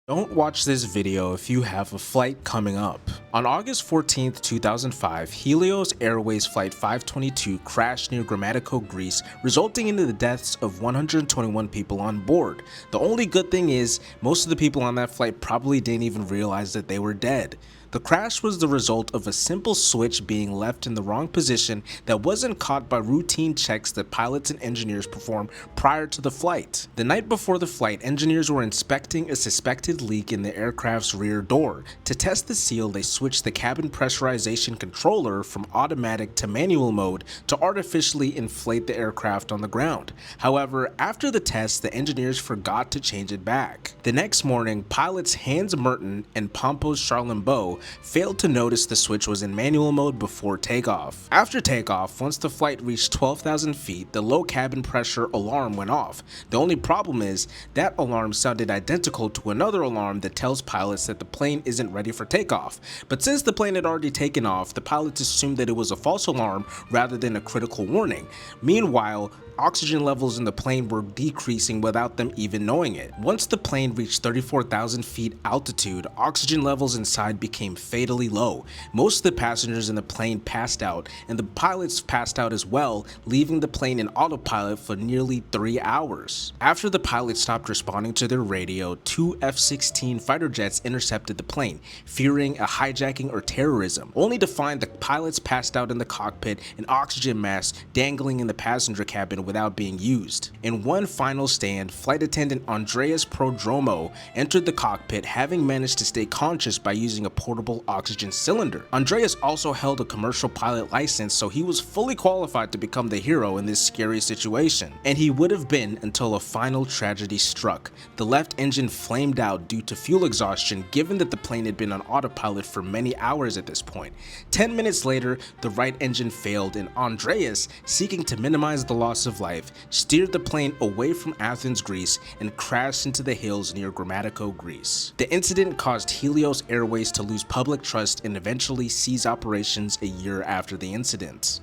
Don't watch this video if you have a flight coming up. On August 14, 2005, Helios Airways Flight 522 crashed near Grammatico, Greece, resulting in the deaths of 121 people on board. The only good thing is, most of the people on that flight probably didn't even realize that they were dead. The crash was the result of a simple switch being left in the wrong position that wasn't caught by routine checks that pilots and engineers perform prior to the flight. The night before the flight, engineers were inspecting a suspected leak in the aircraft's rear door. To test the seal, they switched the cabin pressurization controller from automatic to manual mode to artificially inflate the aircraft on the ground. However, after the test, the engineers forgot to change it back. The next morning, pilots Hans Merton and Pompos Charlembault failed to notice the switch was in manual mode before takeoff. After takeoff, once the flight reached 12,000 feet, the low cabin pressure alarm went off. The only problem is, that alarm sounded identical to another alarm that tells pilots that the plane isn't ready for takeoff. But since the plane had already taken off, the pilots assumed that it was a false alarm rather than a critical warning. Meanwhile, oxygen levels in the plane were decreasing without them even knowing it. Once the plane reached 34,000 feet altitude, oxygen levels inside became fatally low. Most of the passengers in the plane passed out, and the pilots passed out as well, leaving the plane in autopilot for nearly 3 hours. After the pilots stopped responding to their radio, two F-16 fighter jets intercepted the plane, fearing a hijacking or terrorism, only to find the pilots passed out in the cockpit and oxygen masks dangling in the passenger cabin without being used. In one final stand, flight attendant Andreas Prodromo entered the cockpit, having managed to stay conscious by using a portable oxygen cylinder. Andreas also held a commercial pilot license, so he was fully qualified to become the hero in this scary situation. And he would have been until a final tragedy struck. The left engine flamed out due to fuel exhaustion, given that the plane had been on autopilot for many hours at this point. 10 minutes later, the right engine failed, and Andreas, seeking to minimize the loss of life, steered the plane away from Athens, Greece, and crashed into the hills near Grammatico, Greece. The incident caused Helios Airways to lose public trust and eventually cease operations a year after the incident.